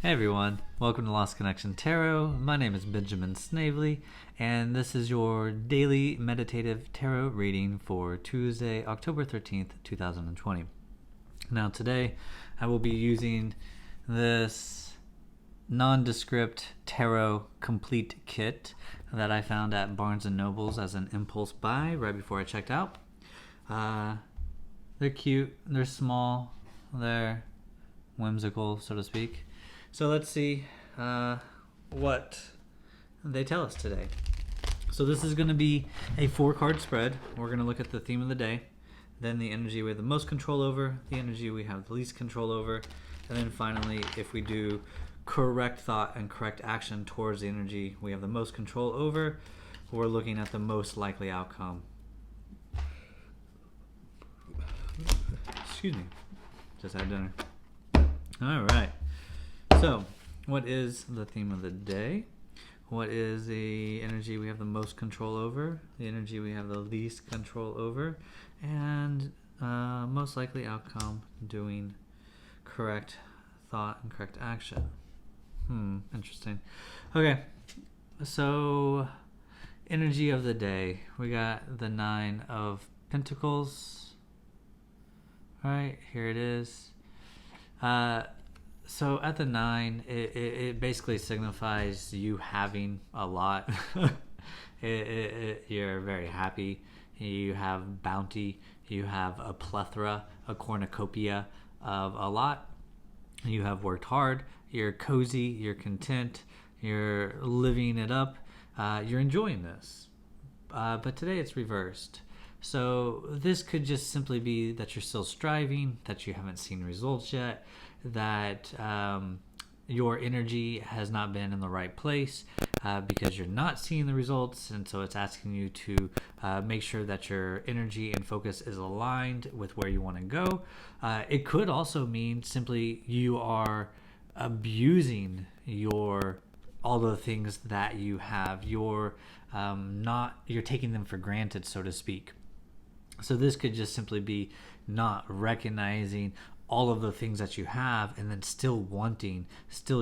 Hey everyone, welcome to Lost Connection Tarot. My name is Benjamin Snavely, and this is your daily meditative tarot reading for Tuesday, October 13th, 2020. Now today, I will be using this nondescript tarot complete kit that I found at Barnes & Noble's as an impulse buy right before I checked out. They're cute, they're small, they're whimsical, so to speak. So let's see what they tell us today. So this is going to be a 4-card spread. We're going to look at the theme of the day, then the energy we have the most control over, the energy we have the least control over, and then finally, if we do correct thought and correct action towards the energy we have the most control over, we're looking at the most likely outcome. Excuse me. Just had dinner. All right. So, what is the theme of the day? What is the energy we have the most control over? The energy we have the least control over? And most likely outcome, doing correct thought and correct action. Interesting. Okay, so energy of the day. We got the 9 of Pentacles. All right, here it is. So at the 9, it basically signifies you having a lot. You're very happy. You have bounty. You have a plethora, a cornucopia of a lot. You have worked hard. You're cozy. You're content. You're living it up. You're enjoying this. But today it's reversed. So this could just simply be that you're still striving, that you haven't seen results yet, that your energy has not been in the right place because you're not seeing the results, and so it's asking you to make sure that your energy and focus is aligned with where you want to go. It could also mean simply you are abusing all the things that you have. You're taking them for granted, so to speak. So this could just simply be not recognizing all of the things that you have and then still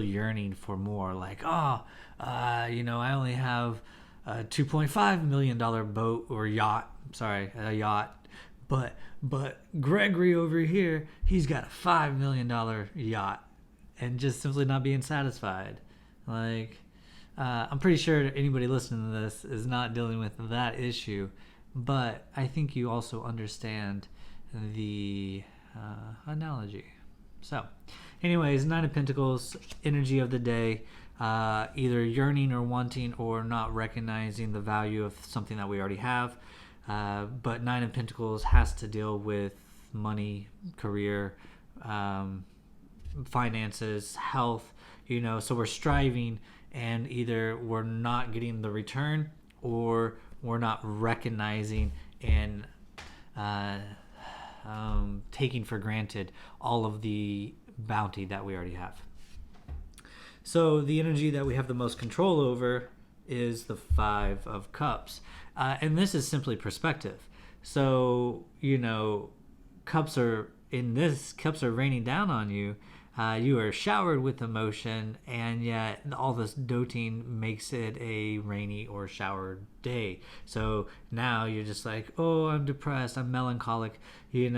yearning for more. Like, I only have a $2.5 million boat or yacht. Sorry, a yacht. But Gregory over here, he's got a $5 million yacht, and just simply not being satisfied. Like, I'm pretty sure anybody listening to this is not dealing with that issue. But I think you also understand the analogy. So, anyways, 9 of Pentacles, energy of the day, either yearning or wanting or not recognizing the value of something that we already have. But 9 of Pentacles has to deal with money, career, finances, health, so we're striving, and either we're not getting the return or we're not recognizing and taking for granted all of the bounty that we already have. So the energy that we have the most control over is the 5 of Cups. And this is simply perspective. So, cups are raining down on you. You are showered with emotion, and yet all this doting makes it a rainy or showered day. So now you're just like, oh, I'm depressed, I'm melancholic, even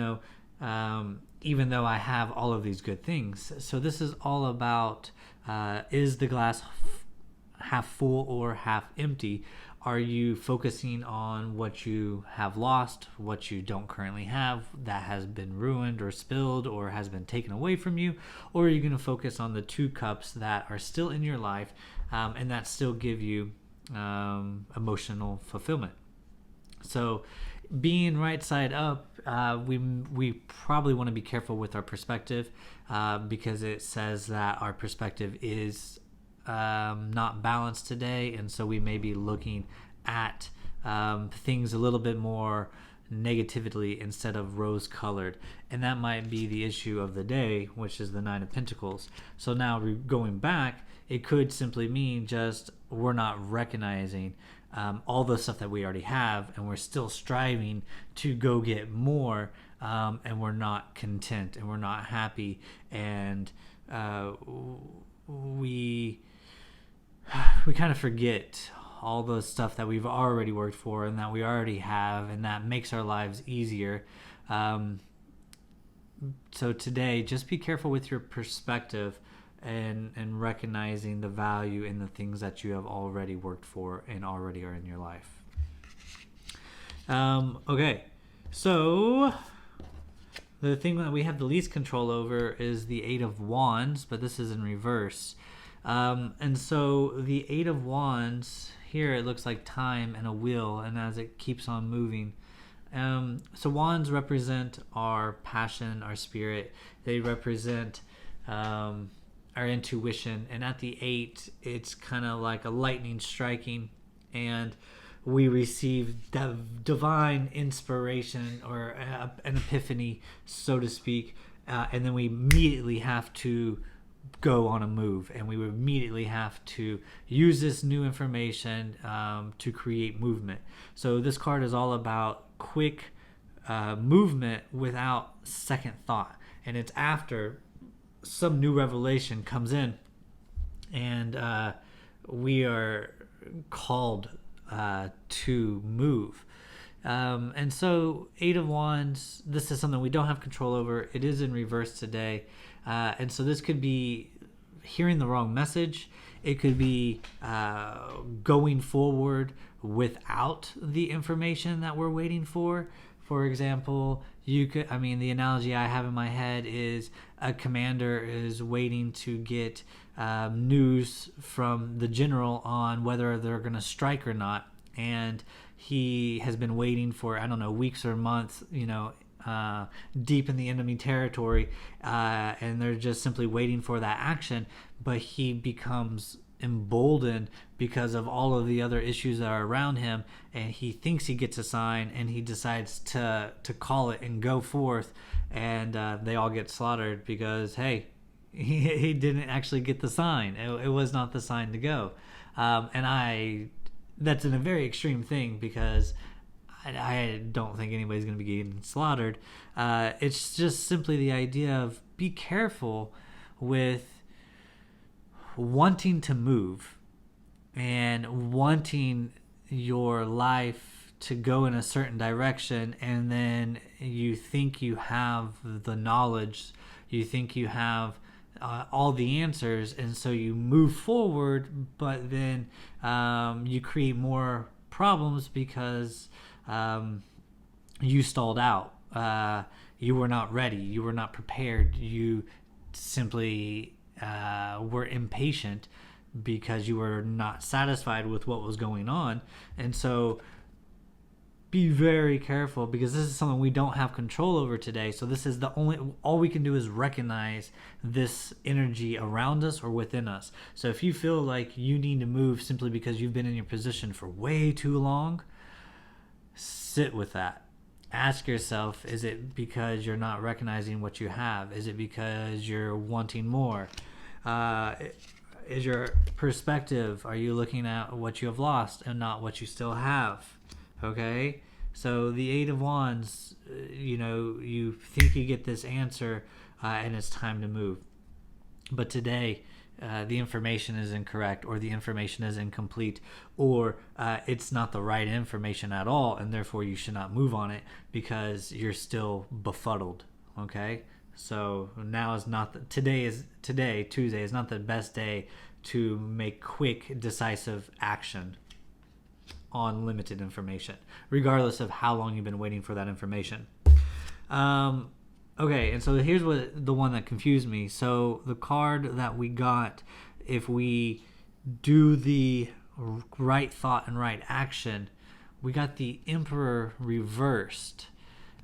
though I have all of these good things. So this is all about, is the glass half full or half empty? Are you focusing on what you have lost, what you don't currently have that has been ruined or spilled or has been taken away from you? Or are you going to focus on the 2 cups that are still in your life and that still give you emotional fulfillment? So being right side up, we probably want to be careful with our perspective because it says that our perspective is not balanced today, and so we may be looking at things a little bit more negatively instead of rose colored, and that might be the issue of the day, which is the 9 of Pentacles. So now going back, it could simply mean just we're not recognizing all the stuff that we already have, and we're still striving to go get more, and we're not content and we're not happy, and we kind of forget all the stuff that we've already worked for and that we already have, and that makes our lives easier. So today, just be careful with your perspective and recognizing the value in the things that you have already worked for and already are in your life. Okay, so the thing that we have the least control over is the Eight of Wands, but this is in reverse. And so the Eight of Wands, here it looks like time and a wheel, and as it keeps on moving. So wands represent our passion, our spirit. They represent our intuition. And at the 8, it's kind of like a lightning striking, and we receive divine inspiration or an epiphany, so to speak, and then we immediately have to go on a move, and we would immediately have to use this new information to create movement. So this card is all about quick movement without second thought, and it's after some new revelation comes in, and we are called to move. And so Eight of Wands, this is something we don't have control over. It is in reverse today. And so this could be hearing the wrong message. It could be going forward without the information that we're waiting for. For example, the analogy I have in my head is a commander is waiting to get news from the general on whether they're going to strike or not. And he has been waiting for, weeks or months, deep in the enemy territory, and they're just simply waiting for that action. But he becomes emboldened because of all of the other issues that are around him, and he thinks he gets a sign, and he decides to call it and go forth, and they all get slaughtered because, hey, he didn't actually get the sign. It was not the sign to go. That's a very extreme thing, because I don't think anybody's going to be getting slaughtered. It's just simply the idea of be careful with wanting to move and wanting your life to go in a certain direction, and then you think you have the knowledge, you think you have all the answers, and so you move forward, but then you create more problems because you stalled out. You were not ready. You were not prepared. You simply were impatient because you were not satisfied with what was going on. And so be very careful, because this is something we don't have control over today. So this is all we can do is recognize this energy around us or within us. So if you feel like you need to move simply because you've been in your position for way too long, sit with that. Ask yourself, is it because you're not recognizing what you have? Is it because you're wanting more? Is your perspective, are you looking at what you have lost and not what you still have? Okay, so the Eight of Wands, you think you get this answer, and it's time to move. But today, the information is incorrect, or the information is incomplete, or it's not the right information at all, and therefore you should not move on it because you're still befuddled. Okay, so now is not Tuesday is not the best day to make quick, decisive action on limited information, regardless of how long you've been waiting for that information. Okay, and so here's the one that confused me. So the card that we got, if we do the right thought and right action, we got the Emperor reversed.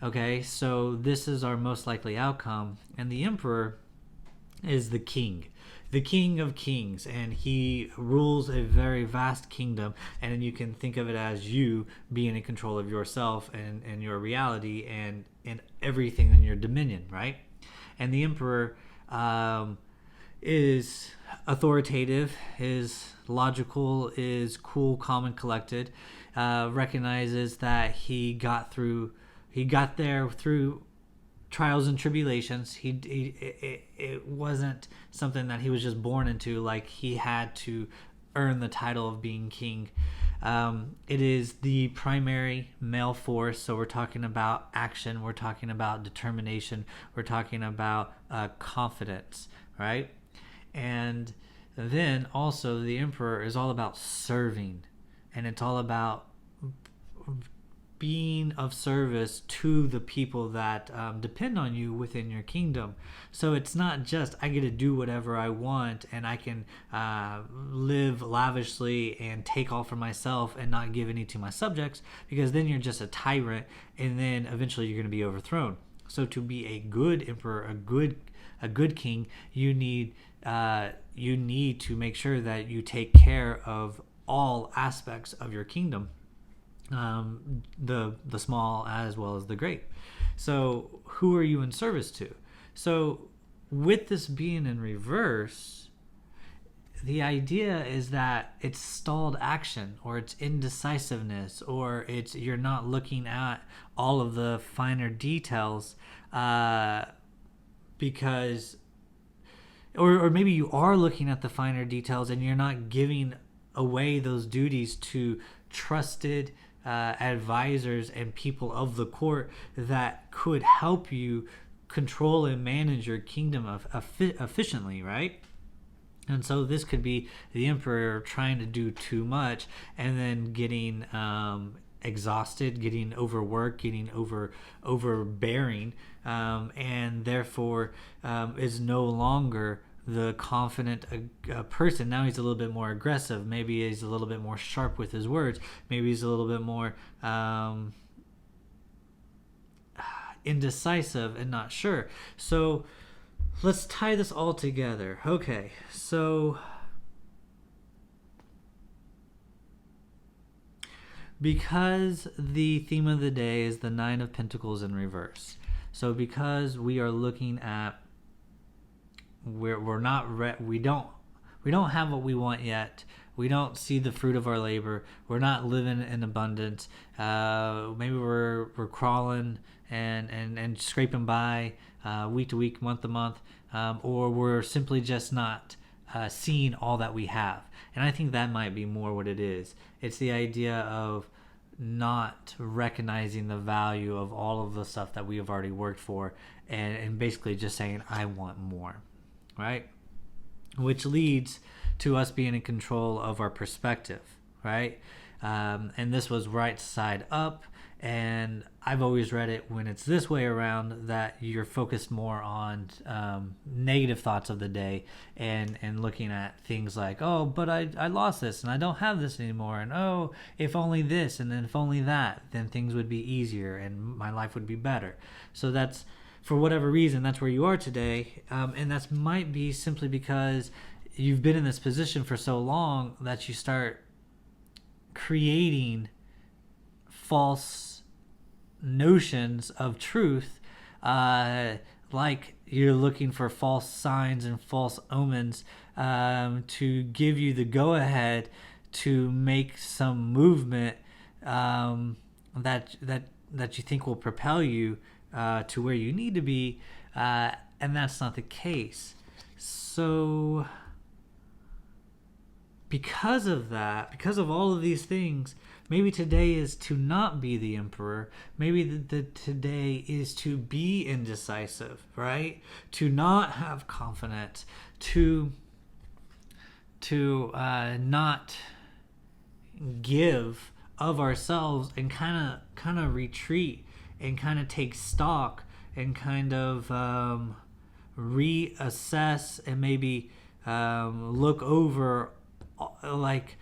Okay, so this is our most likely outcome, and the Emperor is the king of kings, and he rules a very vast kingdom, and you can think of it as you being in control of yourself and your reality and everything in your dominion, right? And the Emperor is authoritative, is logical, is cool, calm, and collected, recognizes that he got there through trials and tribulations. It wasn't something that he was just born into, like he had to earn the title of being king. It is the primary male force, so we're talking about action, we're talking about determination, we're talking about confidence, right? And then also the emperor is all about serving, and it's all about being of service to the people that depend on you within your kingdom. So it's not just I get to do whatever I want and I can live lavishly and take all for myself and not give any to my subjects, because then you're just a tyrant, and then eventually you're going to be overthrown. So to be a good emperor, a good king, you need to make sure that you take care of all aspects of your kingdom. The small as well as the great. So who are you in service to? So with this being in reverse, the idea is that it's stalled action, or it's indecisiveness, or it's you're not looking at all of the finer details, because or maybe you are looking at the finer details and you're not giving away those duties to trusted advisors and people of the court that could help you control and manage your kingdom efficiently, right? And so this could be the emperor trying to do too much and then getting exhausted, getting overworked, getting overbearing, and therefore is no longer the confident person. Now he's a little bit more aggressive. Maybe he's a little bit more sharp with his words. Maybe he's a little bit more indecisive and not sure. So let's tie this all together. Okay, so because the theme of the day is the Nine of Pentacles in reverse, so because we are looking at we don't have what we want yet. We don't see the fruit of our labor. We're not living in abundance. Maybe we're crawling and scraping by week to week, month to month, or we're simply just not seeing all that we have. And I think that might be more what it is. It's the idea of not recognizing the value of all of the stuff that we have already worked for, and basically just saying, I want more. Right? Which leads to us being in control of our perspective, right? And this was right side up, and I've always read it when it's this way around, that you're focused more on negative thoughts of the day and looking at things like, oh, but I lost this and I don't have this anymore, and oh, if only this and then if only that, then things would be easier and my life would be better. So that's, for whatever reason, that's where you are today, and that might be simply because you've been in this position for so long that you start creating false notions of truth, like you're looking for false signs and false omens to give you the go-ahead to make some movement that you think will propel you to where you need to be, and that's not the case. So because of that, because of all of these things, maybe today is to not be the emperor. Maybe today is to be indecisive, right? To not have confidence, to not give of ourselves and kind of retreat and kind of take stock and kind of reassess and maybe look over, like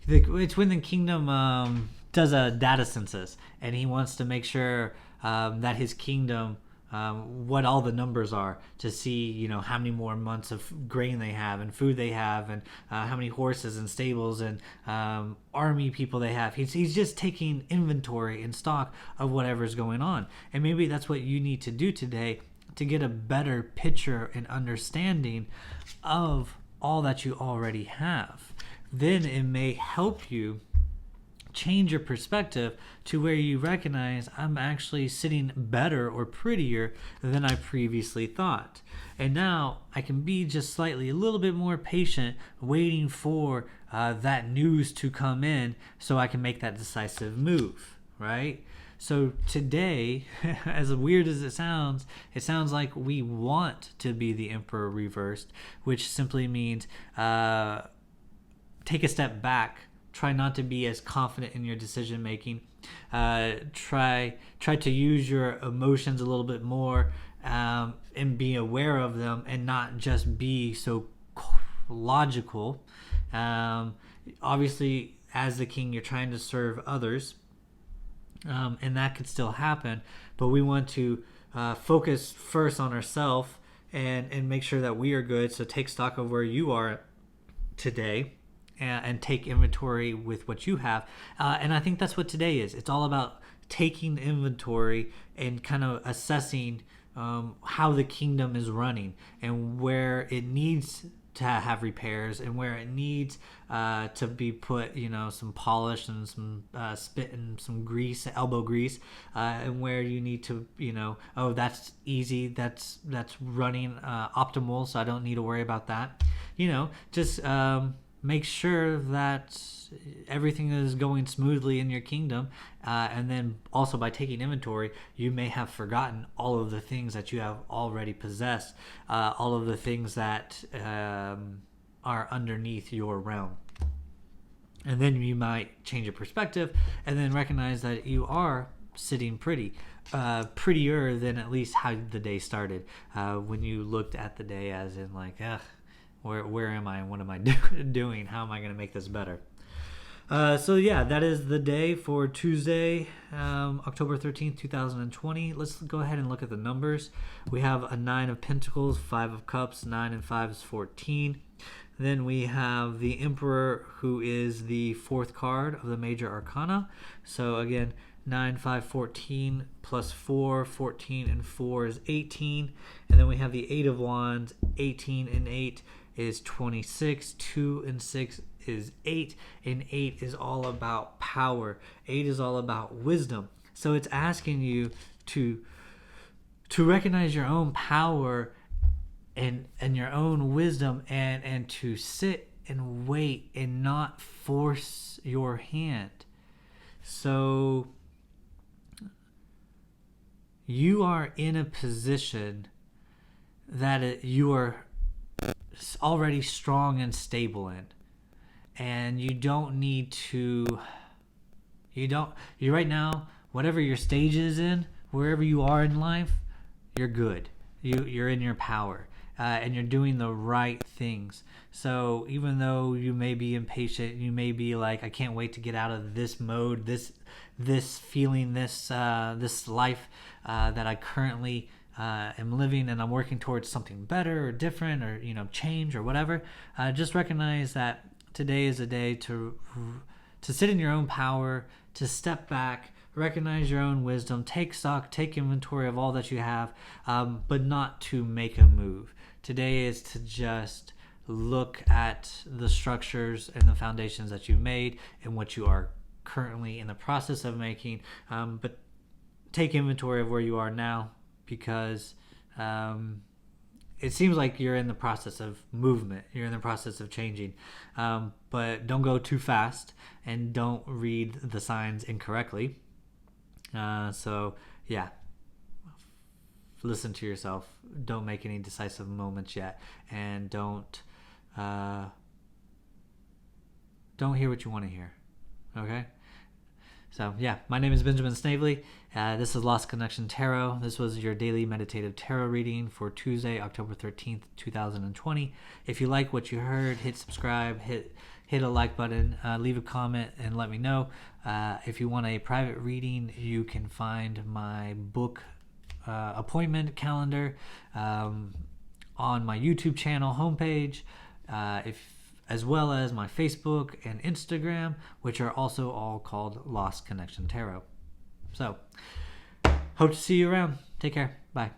it's when the kingdom does a data census and he wants to make sure that his kingdom, what all the numbers are, to see how many more months of grain they have and food they have, and how many horses and stables and army people they have. He's just taking inventory and stock of whatever's going on. And maybe that's what you need to do today to get a better picture and understanding of all that you already have. Then it may help you change your perspective to where you recognize I'm actually sitting better or prettier than I previously thought. And now I can be just slightly a little bit more patient, waiting for that news to come in so I can make that decisive move, right? So today, as weird as it sounds like we want to be the Emperor reversed, which simply means take a step back. Try not to be as confident in your decision making. Try to use your emotions a little bit more, and be aware of them, and not just be so logical. Obviously, as the king, you're trying to serve others, and that could still happen. But we want to focus first on ourselves and make sure that we are good. So take stock of where you are today, and take inventory with what you have. And I think that's what today is. It's all about taking inventory and kind of assessing how the kingdom is running and where it needs to have repairs and where it needs to be put, some polish and some spit and some grease, elbow grease, and where you need to, oh, that's easy, that's running optimal, so I don't need to worry about that. Just make sure that everything is going smoothly in your kingdom, and then also by taking inventory, you may have forgotten all of the things that you have already possessed, all of the things that are underneath your realm. And then you might change your perspective and then recognize that you are sitting prettier than at least how the day started, when you looked at the day as in like, where am I and what am I doing? How am I going to make this better? So yeah, that is the day for Tuesday, October 13th, 2020. Let's go ahead and look at the numbers. We have a 9 of Pentacles, 5 of Cups, 9 and 5 is 14. Then we have the Emperor, who is the 4th card of the Major Arcana. So again, 9, 5, 14 plus 4, 14 and 4 is 18. And then we have the 8 of Wands, 18 and 8 is 26, 2 and 6 is 8, and 8 is all about power. 8 is all about wisdom. So it's asking you to recognize your own power and your own wisdom, and to sit and wait and not force your hand. So you are in a position that you are already strong and stable in, and you don't need to, you right now, whatever your stage is in, wherever you are in life, you're good. You're in your power, and you're doing the right things. So even though you may be impatient, you may be like, I can't wait to get out of this mode, this feeling, this life that I currently am living, and I'm working towards something better or different, or change or whatever. Just recognize that today is a day to sit in your own power, to step back, recognize your own wisdom, take stock, take inventory of all that you have, but not to make a move. Today is to just look at the structures and the foundations that you made and what you are currently in the process of making, but take inventory of where you are now, because it seems like you're in the process of movement, you're in the process of changing, but don't go too fast and don't read the signs incorrectly. So yeah, listen to yourself, don't make any decisive moments yet, and don't hear what you want to hear. Okay? So yeah, my name is Benjamin Snavely. This is Lost Connection Tarot. This was your daily meditative tarot reading for Tuesday, October 13th, 2020. If you like what you heard, hit subscribe, hit a like button, leave a comment, and let me know. If you want a private reading, you can find my book appointment calendar on my YouTube channel homepage, as well as my Facebook and Instagram, which are also all called Lost Connection Tarot. So, hope to see you around. Take care. Bye.